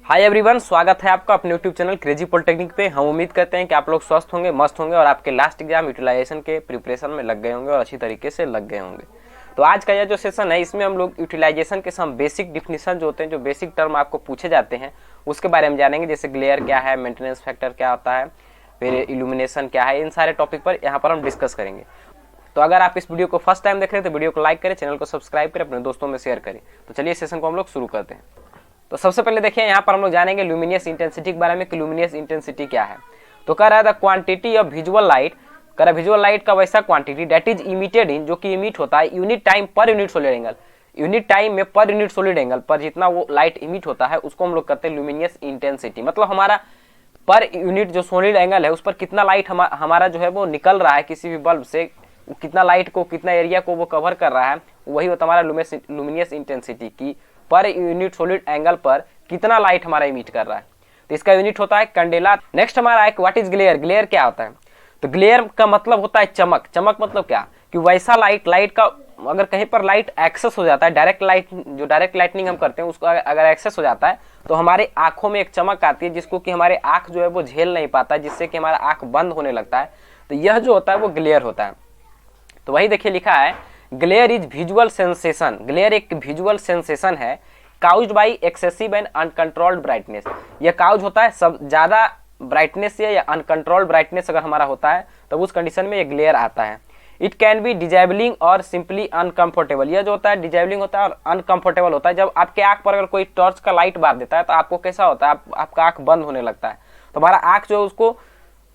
Hi everyone, स्वागत है आपका अपने यूट्यूब चैनल क्रेजी पॉलिटेक्निक पे। हम उम्मीद करते हैं कि आप लोग स्वस्थ होंगे, मस्त होंगे और आपके लास्ट एग्जाम यूटिलाइजेशन के प्रिपरेशन में लग गए होंगे और अच्छी तरीके से लग गए होंगे। तो आज का यह जो सेशन है, इसमें हम लोग यूटिलाइजेशन के सम बेसिक डिफिनीशन जो होते हैं, जो बेसिक टर्म आपको पूछे जाते हैं, उसके बारे में जानेंगे। जैसे ग्लेयर क्या है, मेंटेनेंस फैक्टर क्या होता है, फिर इल्यूमिनेशन क्या है, इन सारे टॉपिक पर यहाँ पर हम डिस्कस करेंगे। तो अगर आप इस वीडियो को फर्स्ट टाइम देख रहे हैं तो वीडियो को लाइक करें, चैनल को सब्सक्राइब करें, अपने दोस्तों में शेयर करें। तो चलिए सेशन को हम लोग शुरू करते हैं। तो सबसे पहले देखिए, यहाँ पर हम लोग जानेंगे ल्यूमिनियस इंटेंसिटी के बारे में कि ल्यूमिनियस इंटेंसिटी क्या है। तो कह रहा है the quantity of visual light, कह रहा है विजुअल लाइट का वैसा quantity that is emitted in, जो कि इमिट होता है unit time per unit solid angle. Unit time में पर यूनिट सोलिड एंगल पर जितना वो लाइट इमिट होता है उसको हम लोग कहते हैं ल्यूमिनियस इंटेंसिटी। मतलब हमारा पर यूनिट जो सोलिड एंगल है उस पर कितना लाइट हमारा जो है वो निकल रहा है किसी भी बल्ब से, कितना लाइट को, कितना एरिया को वो कवर कर रहा है, वही होता है हमारा ल्यूमिनियस इंटेंसिटी की पर यूनिट सोलिड एंगल पर कितना लाइट हमारा इमिट कर रहा है। तो इसका यूनिट होता है कैंडेला। नेक्स्ट हमारा है व्हाट इज ग्लेयर। ग्लेयर क्या होता है? तो ग्लेयर का मतलब होता है चमक। चमक मतलब क्या कि वैसा लाइट का अगर कहीं पर लाइट एक्सेस हो जाता है, डायरेक्ट लाइट जो डायरेक्ट लाइटनिंग हम करते हैं उसको अगर एक्सेस हो जाता है तो हमारे आंखों में एक चमक आती है जिसको कि हमारे आंख जो है वो झेल नहीं पाता, जिससे कि हमारा आंख बंद होने लगता है। तो यह जो होता है वो ग्लेयर होता है। तो वही देखिए लिखा है glare is visual sensation. Glare एक विजुअल सेंसेशन है caused by excessive and uncontrolled brightness. यह काउज होता है सब ज्यादा ब्राइटनेस से या अनकंट्रोल्ड ब्राइटनेस अगर हमारा होता है तब उस कंडीशन में ये ग्लेयर आता है। इट कैन बी डिजेबलिंग और सिंपली अनकंफर्टेबल। यह जो होता है डिजेबलिंग होता है और अनकंफर्टेबल होता है। जब आपके आंख पर अगर कोई टॉर्च का लाइट मार देता है तो आपको कैसा होता है, आपका आंख बंद होने लगता है। तो हमारा आंख जो उसको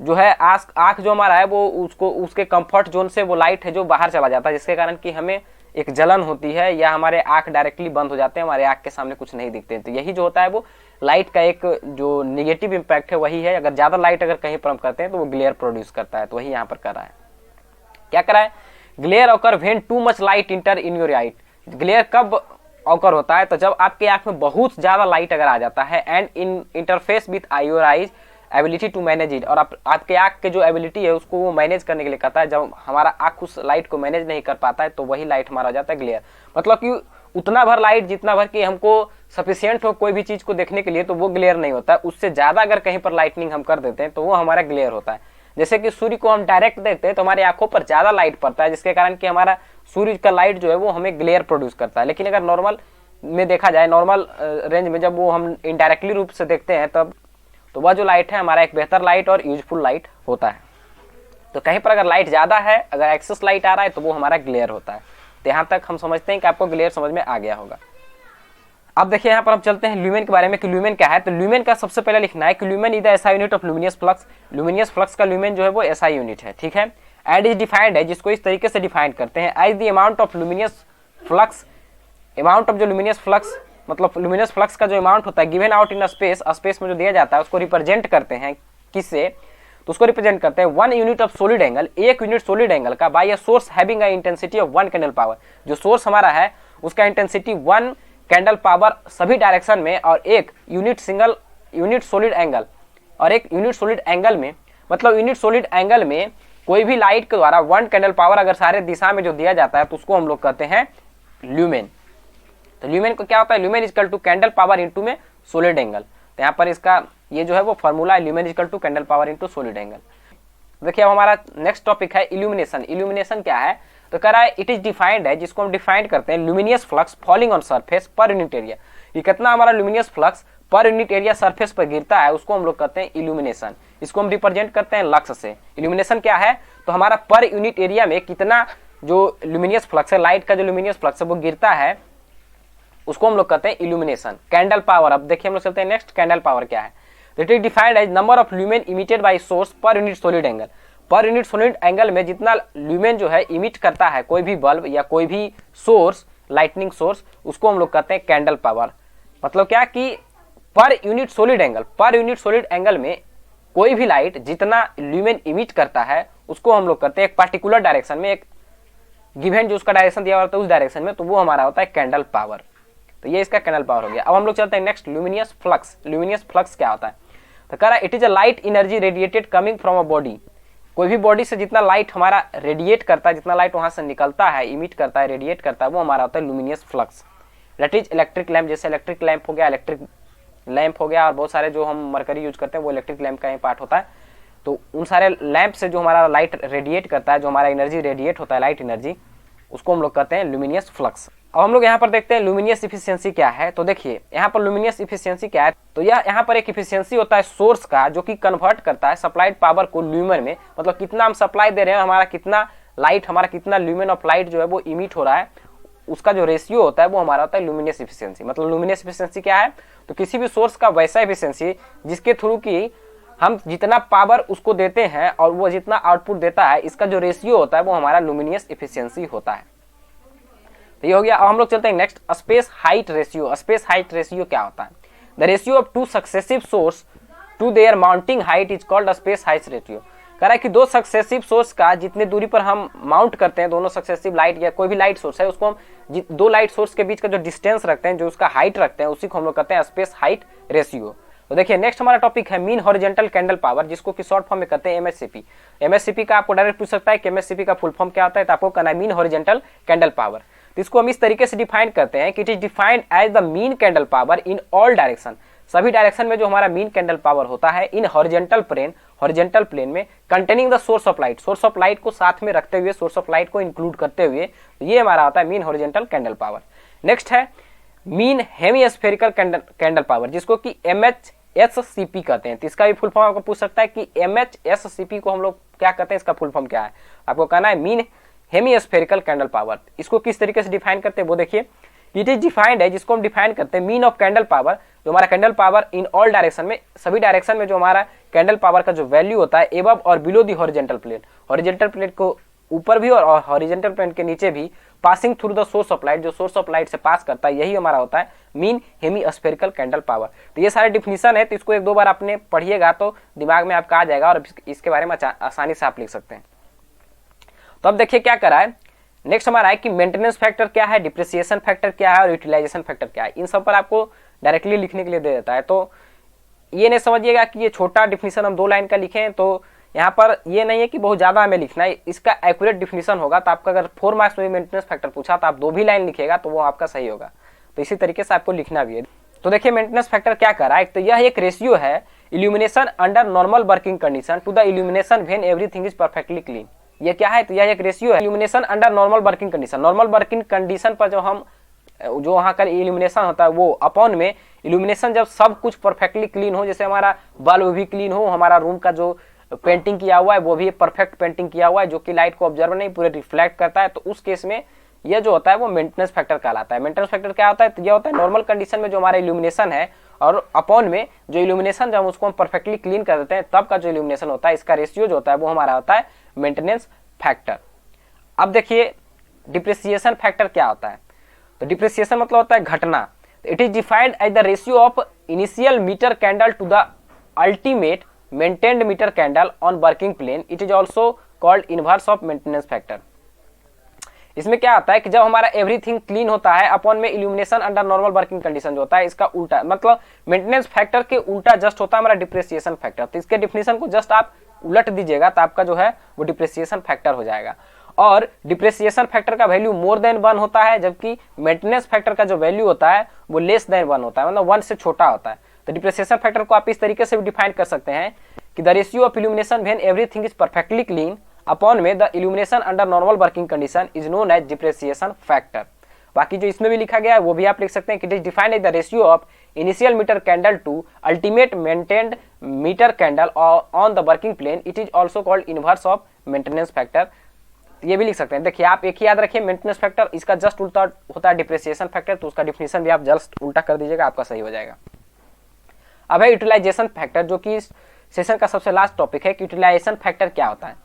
जो है आंख जो हमारा है वो उसको उसके कंफर्ट जोन से वो लाइट है जो बाहर चला जाता है, जिसके कारण कि हमें एक जलन होती है या हमारे आंख डायरेक्टली बंद हो जाते हैं, हमारे आंख के सामने कुछ नहीं दिखते। तो यही जो होता है वो लाइट का एक जो निगेटिव इंपैक्ट है वही है। अगर ज्यादा लाइट अगर कहीं पर हम करते हैं तो वो ग्लेयर प्रोड्यूस करता है। तो वही यहाँ पर कर रहा है, क्या कर रहा है, glare occur when too much light inter in your I. Glare कब ऑकर होता है? तो जब आपके आंख में बहुत ज्यादा लाइट अगर आ जाता है and in interface with your eyes ability to manage it, और आपके आंख के जो एबिलिटी है उसको वो मैनेज करने के लिए कहता है। जब हमारा आंख उस लाइट को मैनेज नहीं कर पाता है तो वही लाइट हमारा हो जाता है ग्लेयर। मतलब कि उतना भर लाइट जितना भर कि हमको सफिशियंट हो कोई भी चीज को देखने के लिए, तो वो ग्लेयर नहीं होता है। उससे ज्यादा अगर कहीं पर लाइटनिंग हम कर देते हैं तो वो हमारा ग्लेयर होता है। जैसे कि सूर्य को हम डायरेक्ट देखते हैं तो हमारी आंखों पर ज्यादा लाइट पड़ता है, जिसके कारण कि हमारा सूर्य का लाइट जो है वो हमें ग्लेयर प्रोड्यूस करता है। लेकिन अगर नॉर्मल में देखा जाए, नॉर्मल रेंज में जब वो हम इनडायरेक्टली रूप से देखते हैं तब तो वह जो लाइट है हमारा एक बेहतर लाइट और यूजफुल लाइट होता है। तो कहीं पर अगर लाइट ज्यादा है, अगर एक्सेस लाइट आ रहा है तो वो हमारा ग्लेयर होता है। तो यहाँ तक हम समझते हैं कि आपको ग्लेयर समझ में आ गया होगा। अब देखिए यहाँ पर हम चलते हैं ल्यूमेन के बारे में कि ल्यूमेन क्या है। तो ल्यूमेन का सबसे पहले लिखना है कि lumen is the SI unit of luminous flux. Luminous flux का ल्यूमेन जो है वो एसआई यूनिट है, ठीक है। एंड इज डिफाइंड है, जिसको इस तरीके से डिफाइन करते हैं as the amount of luminous flux. Amount of जो ल्यूमिनियस फ्लक्स मतलब ल्यूमिनस फ्लक्स का जो अमाउंट होता है given out in space, space में जो दिया जाता है उसको रिप्रेजेंट करते हैं किससे? तो उसको रिप्रेजेंट करते हैं 1 unit of solid angle, 1 unit solid angle का by a source having a intensity of 1 candle power. जो सोर्स हमारा है उसका इंटेंसिटी 1 कैंडल पावर सभी डायरेक्शन में, और एक यूनिट सॉलिड एंगल, और एक यूनिट सॉलिड एंगल में, मतलब यूनिट सॉलिड एंगल में कोई भी लाइट के द्वारा 1 कैंडल पावर अगर सारे दिशा में जो दिया जाता है तो उसको हम लोग कहते हैं ल्यूमेन। तो ल्यूमेन को क्या होता है? Lumen equal to candle power into में सॉलिड एंगल। तो यहाँ पर इसका ये जो है वो फॉर्मूला है, lumen equal to candle power into solid angle. देखिए अब हमारा नेक्स्ट टॉपिक है इल्यूमिनेशन। इल्यूमिनेशन क्या है? तो कह रहा है इट इज डिफाइंड है, जिसको हम डिफाइन करते हैं luminous flux falling on surface per unit area. ये कितना हमारा luminous flux per unit area surface पर गिरता है उसको हम लोग कहते हैं इल्यूमिनेशन। इसको हम रिप्रेजेंट करते हैं लक्स से। इल्यूमिनेशन क्या है? तो हमारा पर यूनिट एरिया में कितना जो ल्यूमिनियस फ्लक्स है, लाइट का जो ल्यूमिनियस फ्लक्स है वो गिरता है, उसको हम लोग कहते हैं इल्यूमिनेशन। कैंडल पावर, अब देखिए हम लोग चलते हैं नेक्स्ट, कैंडल पावर क्या है? It is defined as number of lumen emitted by source per unit solid angle. Per unit solid angle में जितना ल्यूमेन जो है इमिट करता है कोई भी बल्ब या कोई भी सोर्स, लाइटनिंग सोर्स, उसको हम लोग कहते हैं कैंडल पावर। मतलब क्या कि पर यूनिट सॉलिड एंगल में कोई भी लाइट जितना ल्यूमेन इमिट करता है उसको हम लोग कहते हैं एक पर्टिकुलर डायरेक्शन में, एक गिवन जो उसका डायरेक्शन दिया होता है उस डायरेक्शन में, तो वो हमारा होता है कैंडल पावर। तो ये इसका कैंडल पावर हो गया। अब हम लोग चलते हैं next, luminous flux. Luminous flux क्या होता है? तो कह रहा है it is a light energy radiated coming from a body. कोई भी बॉडी से जितना लाइट हमारा रेडिएट करता है, जितना लाइट वहां से निकलता है, इमिट करता है, रेडिएट करता है, वो हमारा होता है luminous flux. That is electric lamp. जैसे इलेक्ट्रिक लैंप हो गया, इलेक्ट्रिक लैंप हो गया और बहुत सारे जो हम मरकरी यूज करते हैं वो इलेक्ट्रिक लैंप का ही पार्ट होता है। तो उन सारे लैंप से जो हमारा लाइट रेडिएट करता है, जो हमारा एनर्जी रेडिएट होता है लाइट एनर्जी, उसको हम लोग कहते हैं ल्यूमिनियस फ्लक्स। अब हम लोग यहाँ पर देखते हैं ल्यूमिनियस इफिशियंसी क्या है। तो देखिए यहाँ पर ल्यूमिनियस इफिशियंसी क्या है, तो यह यहाँ पर एक इफिशियंसी होता है सोर्स का जो कि कन्वर्ट करता है सप्लाइड पावर को ल्यूमन में, मतलब कितना हम सप्लाई दे रहे हैं, हमारा कितना लाइट, हमारा कितना ल्यूमन ऑफ लाइट जो है वो इमिट हो रहा है, उसका जो रेशियो होता है वो हमारा होता है ल्यूमिनियस इफिशियंसी। मतलब ल्यूमिनियस इफिशियंसी क्या है, तो किसी भी सोर्स का वैसा इफिशियंसी जिसके थ्रू की हम जितना पावर उसको देते हैं और वो जितना आउटपुट देता है, इसका जो रेशियो होता है वो हमारा ल्यूमिनियस इफिशियंसी होता है। तो ये हो गया। अब हम लोग चलते हैं next, space height ratio. Space height ratio क्या होता है, the ratio of two successive source to their mounting height is called space height ratio. कह रहा है कि दो सक्सेसिव सोर्स का जितने दूरी पर हम माउंट करते हैं, दोनों सक्सेसिव लाइट या कोई भी लाइट सोर्स है, उसको हम दो लाइट सोर्स के बीच का जो डिस्टेंस रखते हैं, जो उसका हाइट रखते हैं, उसी को हम लोग कहते हैं स्पेस हाइट रेशियो। तो देखिए नेक्स्ट हमारा टॉपिक है मीन हॉरिजॉन्टल कैंडल पावर, जिसको कि शॉर्ट फॉर्म में कहते हैं एमएससीपी। एमएससीपी का आपको डायरेक्ट पूछ सकता है कि एमएससीपी का फुल फॉर्म क्या होता है, तो आपको कहना है मीन हॉरिजॉन्टल कैंडल पावर। तो इसको हम इस तरीके से डिफाइन करते हैं कि it is defined as the mean candle power in all direction. सभी डायरेक्शन में जो हमारा मीन कैंडल पावर होता है इन हॉरिजॉन्टल प्लेन में containing the source of light, source of light को साथ में रखते हुए, सोर्स ऑफ लाइट को इंक्लूड करते हुए, तो ये हमारा होता है mean horizontal candle power. Next है मीन हेमिस्फेरिकल कैंडल पावर, जिसको कि MHSCP कहते हैं। तो इसका भी फुल फॉर्म आपको पूछ सकता है कि MHSCP को हम लोग क्या कहते हैं, इसका फुल फॉर्म क्या है, आपको कहना है मीन हेमिस्फेरिकल कैंडल पावर। इसको किस तरीके से डिफाइन करते हैं वो देखिए, इट इज डिफाइंड है, जिसको हम डिफाइन करते हैं मीन ऑफ कैंडल पावर, जो हमारा candle power in all direction में, सभी डायरेक्शन में जो हमारा कैंडल पावर का जो वैल्यू होता है एबव और below the horizontal plane, horizontal plane को ऊपर भी और हॉरिजॉन्टल प्लेन के नीचे भी, passing through the source of light, जो सोर्स ऑफ लाइट से पास करता है, यही हमारा होता है मीन हेमिस्फेरिकल कैंडल पावर। तो ये सारे डिफिनीशन है, तो इसको एक दो बार आपने पढ़िएगा तो दिमाग में आपका आ जाएगा और इसके बारे में आसानी से आप लिख सकते हैं। तो अब देखिए क्या करा है, नेक्स्ट हमारा है कि मेंटेनेंस फैक्टर क्या है, डिप्रिसिएशन फैक्टर क्या है और यूटिलाइजेशन फैक्टर क्या है। इन सब पर आपको डायरेक्टली लिखने के लिए दे देता है। तो ये नहीं समझिएगा कि ये छोटा डिफिनीशन हम 2 लाइन का लिखें, तो यहाँ पर ये नहीं है कि बहुत ज़्यादा हमें लिखना है, इसका एक्यूरेट डिफिनीशन होगा। तो आपका अगर 4 मार्क्स में मेंटेनेंस फैक्टर पूछा तो आप 2 भी लाइन लिखेगा तो वो आपका सही होगा। तो इसी तरीके से आपको लिखना भी है। तो देखिए मेंटेनेंस फैक्टर क्या कर रहा है, तो यह एक रेशियो है illumination under normal working condition to the illumination when everything is perfectly clean. ये क्या है, तो यह एक रेशियो है illumination under normal working condition. Normal working condition पर जो वहाँ का इल्यूमिनेशन होता है वो अपॉन में इल्यूमिनेशन जब सब कुछ परफेक्टली क्लीन हो, जैसे हमारा बल्ब भी क्लीन हो, हमारा रूम का जो पेंटिंग किया हुआ है वो भी परफेक्ट पेंटिंग किया हुआ है, जो कि लाइट को ऑब्जर्व नहीं पूरे रिफ्लेक्ट करता है, तो उस केस में यह जो होता है वो मेंटेनेंस फैक्टर कहलाता है। मेंटेनेंस फैक्टर क्या होता है, तो यह होता है नॉर्मल कंडीशन में जो हमारा इल्यूमिनेशन है और अपॉन में जो इल्यूमिनेशन जब उसको हम परफेक्टली क्लीन कर देते हैं तब का जो इल्यूमिनेशन होता है, इसका रेशियो जो होता है वो हमारा होता है मेंटेनेंस फैक्टर। अब देखिए डिप्रिसिएशन फैक्टर क्या होता है, तो डिप्रिसिएशन मतलब होता है घटना। It is defined as the ratio of initial metre candle to the ultimate maintained metre candle on working plane. It is also called inverse of maintenance factor. इसमें क्या आता है कि जब हमारा एवरीथिंग क्लीन होता है अपॉन में illumination under normal working condition जो होता है, इसका उल्टा, मतलब मेंटेनेंस फैक्टर के उल्टा जस्ट होता है हमारा डिप्रिसिएशन फैक्टर। तो इसके डिफिनीशन को जस्ट आप उलट दीजिएगा तो आपका जो है वो डिप्रिसिएशन फैक्टर हो जाएगा। और डिप्रिसिएशन फैक्टर का वैल्यू मोर देन 1 होता है, जबकि मेंटेनेंस फैक्टर का जो वैल्यू होता है वो लेस देन 1 होता है, मतलब 1 से छोटा होता है। तो डिप्रिसिएशन फैक्टर को आप इस तरीके से भी डिफाइन कर सकते हैं कि the ratio of illumination when everything is perfectly clean upon में the illumination under normal working condition is known as depreciation factor. बाकी जो इसमें भी लिखा गया है वो भी आप लिख सकते हैं कि it is defined as the ratio of initial metre candle to ultimate maintained metre candle on the working plane. It is also called inverse of maintenance factor. ये भी लिख सकते हैं। देखिए आप एक ही याद रखिए, मेंटेनेंस फैक्टर इसका जस्ट उल्टा होता है डिप्रिसिएशन फैक्टर, तो उसका डिफिनीशन भी आप जस्ट उल्टा कर दीजिएगा, आपका सही हो जाएगा। अब है यूटिलाइजेशन फैक्टर, जो कि इस सेशन का सबसे लास्ट टॉपिक है कि यूटिलाइजेशन फैक्टर क्या होता है।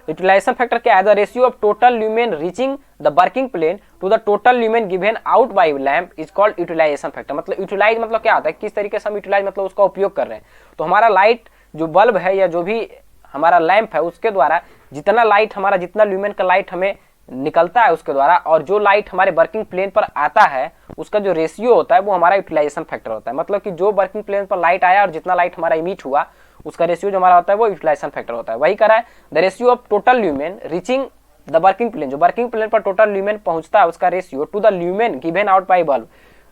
यूटिलाइजेशन फैक्टर क्या है, the ratio of total lumen reaching the working plane to the total lumen given out by lamp is called utilization factor. मतलब यूटिलाइज मतलब क्या होता है, किस तरीके से हम यूटिलाइज मतलब उसका उपयोग कर रहे हैं। तो हमारा लाइट जो बल्ब है या जो भी हमारा लैंप है उसके द्वारा जितना लाइट हमारा, जितना ल्यूमेन का लाइट हमें निकलता है उसके द्वारा, और जो लाइट हमारे वर्किंग प्लेन पर आता है उसका जो रेशियो होता है वो हमारा यूटिलाइजेशन फैक्टर होता है। मतलब कि जो वर्किंग प्लेन पर लाइट आया और जितना लाइट हमारा इमिट हुआ उसका रेशियो जो हमारा होता है वो यूटिलाइजेशन फैक्टर होता है। वही करा है the ratio of total lumen reaching the working plane, जो वर्किंग प्लेन पर टोटल ल्यूमेन पहुंचता है उसका ratio to the lumen given out by bulb,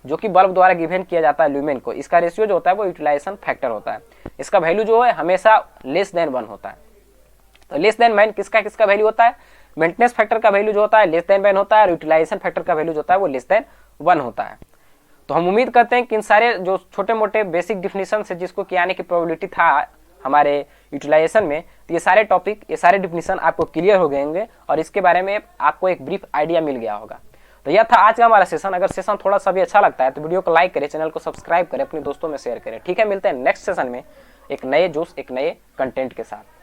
जो कि बल्ब द्वारा गिवन किया जाता है ल्यूमेन को, इसका रेशियो जो होता है वो यूटिलाइजेशन फैक्टर होता है। इसका वैल्यू जो है हमेशा लेस देन 1 होता है। तो लेस देन मैन किसका वैल्यू होता है, मेंटेनेंस फैक्टर का वैल्यू जो होता है लेस देन 1 होता है, और यूटिलाइजेशन फैक्टर का वैल्यू जो होता है वो लेस देन 1 होता है। तो हम उम्मीद करते हैं कि इन सारे जो छोटे मोटे बेसिक डिफिनीशन से जिसको कि आने की प्रोबेबिलिटी था हमारे यूटिलाइजेशन में, तो ये सारे टॉपिक, ये सारे डिफिनीशन आपको क्लियर हो गए होंगे और इसके बारे में आपको एक ब्रीफ आइडिया मिल गया होगा। तो यह था आज का हमारा सेशन। अगर सेशन थोड़ा सा भी अच्छा लगता है तो वीडियो को लाइक करें, चैनल को सब्सक्राइब करें, अपने दोस्तों में शेयर करें। ठीक है, मिलते हैं नेक्स्ट सेशन में एक नए जोश, एक नए कंटेंट के साथ।